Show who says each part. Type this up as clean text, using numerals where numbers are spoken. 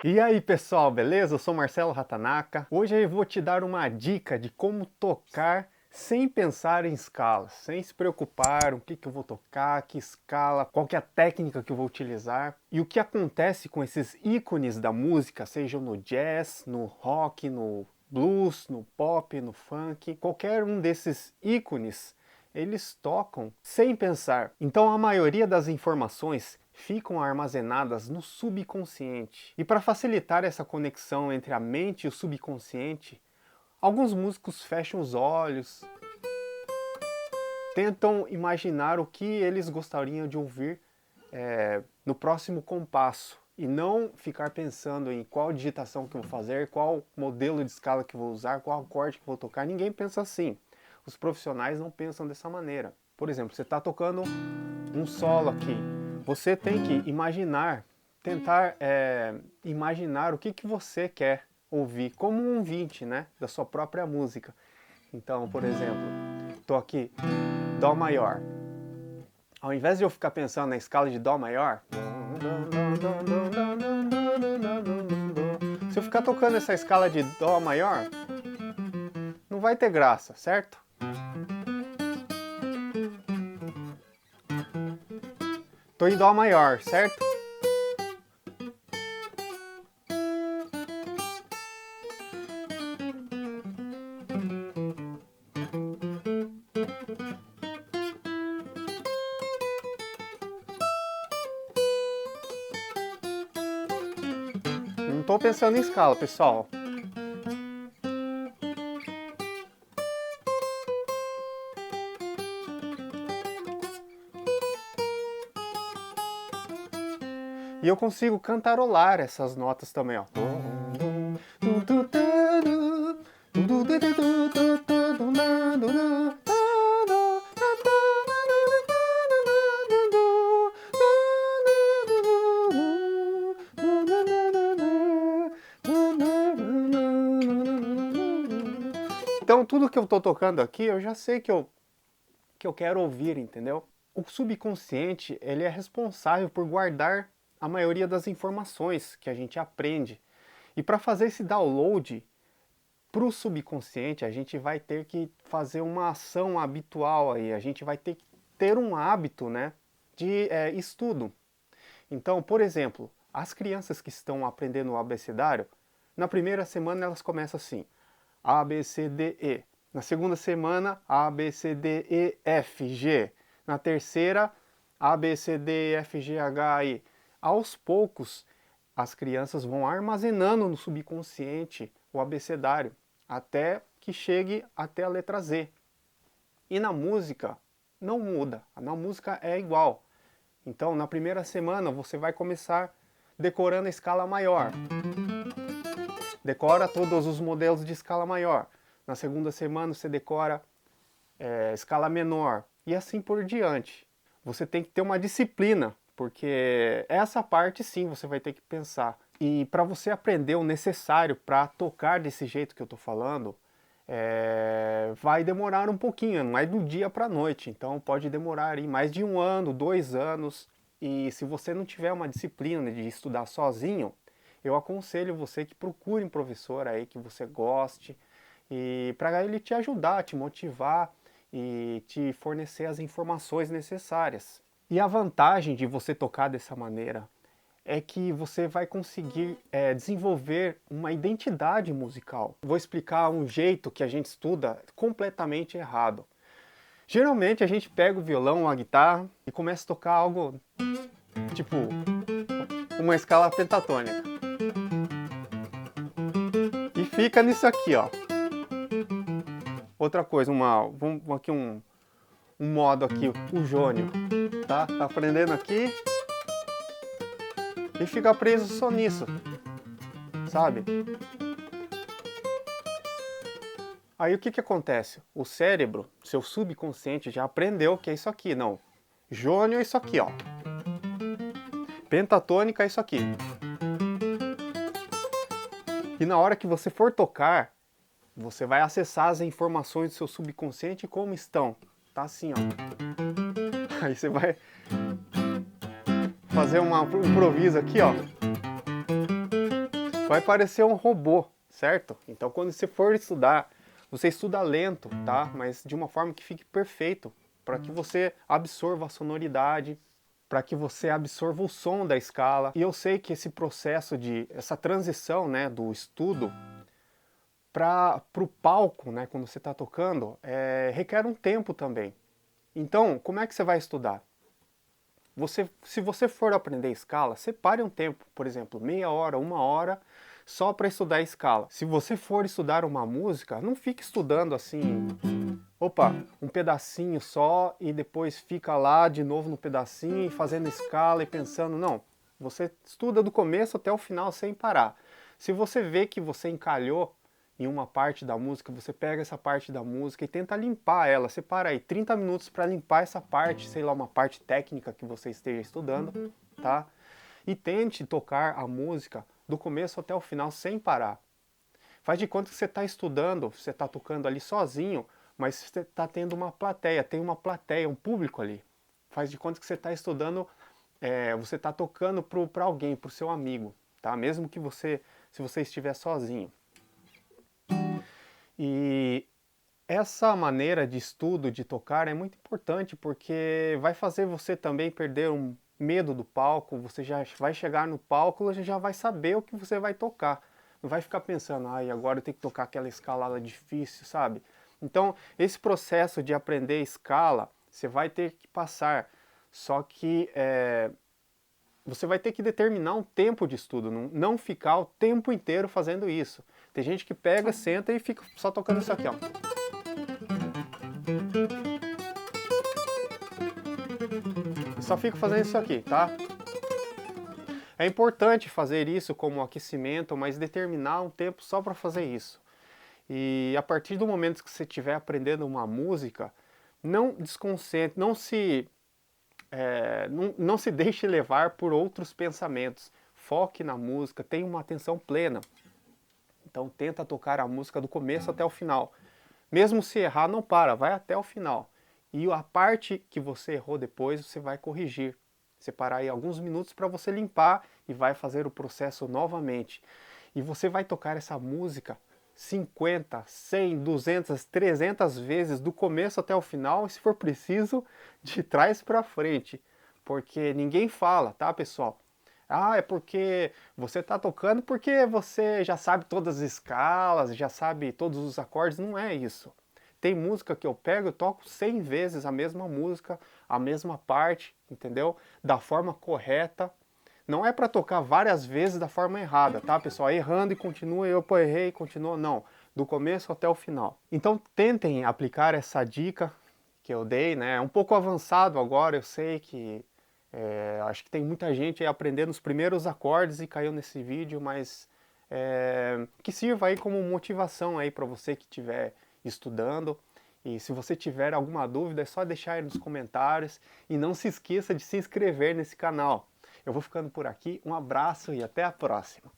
Speaker 1: E aí pessoal, beleza? Eu sou Marcelo Ratanaka. Hoje eu vou te dar uma dica de como tocar sem pensar em escalas, sem se preocupar o que eu vou tocar, que escala, qual que é a técnica que eu vou utilizar e o que acontece com esses ícones da música, sejam no jazz, no rock, no blues, no pop, no funk, qualquer um desses ícones, eles tocam sem pensar. Então a maioria das informações ficam armazenadas no subconsciente. E para facilitar essa conexão entre a mente e o subconsciente, alguns músicos fecham os olhos, tentam imaginar o que eles gostariam de ouvir no próximo compasso e não ficar pensando em qual digitação que eu vou fazer, qual modelo de escala que eu vou usar, qual acorde que eu vou tocar. Ninguém pensa assim. Os profissionais não pensam dessa maneira. Por exemplo, você está tocando um solo aqui. Você tem que imaginar, tentar imaginar o que você quer ouvir, como um ouvinte, né, da sua própria música. Então, por exemplo, estou aqui, Dó maior. Ao invés de eu ficar pensando na escala de Dó maior, se eu ficar tocando essa escala de Dó maior, não vai ter graça, certo? Tô em Dó maior, certo? Não tô pensando em escala, pessoal. E eu consigo cantarolar essas notas também, ó. Então tudo que eu tô tocando aqui, eu já sei que eu quero ouvir, entendeu? O subconsciente, ele é responsável por guardar a maioria das informações que a gente aprende. E para fazer esse download para o subconsciente, a gente vai ter que fazer uma ação habitual aí, a gente vai ter que ter um hábito, né, de estudo. Então, por exemplo, as crianças que estão aprendendo o abecedário, na primeira semana elas começam assim, A, B, C, D, E. Na segunda semana, A, B, C, D, E, F, G. Na terceira, A, B, C, D, E, F, G, H, I. Aos poucos, as crianças vão armazenando no subconsciente o abecedário, até que chegue até a letra Z. E na música, não muda. Na música é igual. Então, na primeira semana, você vai começar decorando a escala maior. Decora todos os modelos de escala maior. Na segunda semana você decora escala menor e assim por diante. Você tem que ter uma disciplina, porque essa parte sim você vai ter que pensar. E para você aprender o necessário para tocar desse jeito que eu estou falando, vai demorar um pouquinho, não é do dia para a noite. Então pode demorar aí mais de 1 ano, 2 anos. E se você não tiver uma disciplina de estudar sozinho, eu aconselho você que procure um professor aí que você goste, e para ele te ajudar, te motivar e te fornecer as informações necessárias. E a vantagem de você tocar dessa maneira é que você vai conseguir desenvolver uma identidade musical. Vou explicar um jeito que a gente estuda completamente errado. Geralmente a gente pega o violão, a guitarra e começa a tocar algo tipo uma escala pentatônica. E fica nisso aqui, ó. Outra coisa, vamos aqui um modo aqui, o jônio, tá? Tá aprendendo aqui e fica preso só nisso, sabe? Aí o que acontece? O cérebro, seu subconsciente já aprendeu que é isso aqui, não. Jônio é isso aqui, ó. Pentatônica é isso aqui. E na hora que você for tocar, você vai acessar as informações do seu subconsciente como estão. Tá assim, ó. Aí você vai fazer um improviso aqui, ó. vai parecer um robô, certo? Então quando você for estudar, você estuda lento, tá? Mas de uma forma que fique perfeito, para que você absorva a sonoridade, para que você absorva o som da escala. E eu sei que esse processo essa transição, né, do estudo para o palco, né, quando você está tocando, requer um tempo também. Então, como é que você vai estudar? Se você for aprender escala, separe um tempo, por exemplo, meia hora, uma hora, só para estudar a escala. Se você for estudar uma música, não fique estudando assim, opa, um pedacinho só e depois fica lá de novo no pedacinho, fazendo escala e pensando, não. Você estuda do começo até o final sem parar. Se você vê que você encalhou em uma parte da música, você pega essa parte da música e tenta limpar ela. Separa aí 30 minutos para limpar essa parte, sei lá, uma parte técnica que você esteja estudando, tá? E tente tocar a música do começo até o final sem parar. Faz de conta que você está estudando, você está tocando ali sozinho, mas você está tendo uma plateia, tem uma plateia, um público ali. Faz de conta que você está estudando, você está tocando para alguém, para o seu amigo, tá? Mesmo que se você estiver sozinho. E essa maneira de estudo, de tocar, é muito importante porque vai fazer você também perder um medo do palco. Você já vai chegar no palco e já vai saber o que você vai tocar. Não vai ficar pensando, ai, agora eu tenho que tocar aquela escalada difícil, sabe? Então, esse processo de aprender escala, você vai ter que passar. Só que você vai ter que determinar um tempo de estudo, não ficar o tempo inteiro fazendo isso. Tem gente que pega, senta e fica só tocando isso aqui, ó. Só fica fazendo isso aqui, tá? É importante fazer isso como aquecimento, mas determinar um tempo só para fazer isso. E a partir do momento que você estiver aprendendo uma música, não desconcentre, não se deixe levar por outros pensamentos. Foque na música, tenha uma atenção plena. Então tenta tocar a música do começo até o final. Mesmo se errar, não para, vai até o final. E a parte que você errou depois, você vai corrigir. Separar aí alguns minutos para você limpar e vai fazer o processo novamente. E você vai tocar essa música 50, 100, 200, 300 vezes do começo até o final, e se for preciso, de trás para frente. Porque ninguém fala, tá, pessoal? Ah, é porque você está tocando porque você já sabe todas as escalas, já sabe todos os acordes. Não é isso. Tem música que eu pego e toco 100 vezes a mesma música, a mesma parte, entendeu? Da forma correta. Não é para tocar várias vezes da forma errada, tá, pessoal? Errando e continua, eu errei e continua. Não, do começo até o final. Então tentem aplicar essa dica que eu dei, né? É um pouco avançado agora, eu sei que acho que tem muita gente aí aprendendo os primeiros acordes e caiu nesse vídeo, mas que sirva aí como motivação aí para você que estiver estudando. E se você tiver alguma dúvida, é só deixar aí nos comentários e não se esqueça de se inscrever nesse canal. Eu vou ficando por aqui, um abraço e até a próxima!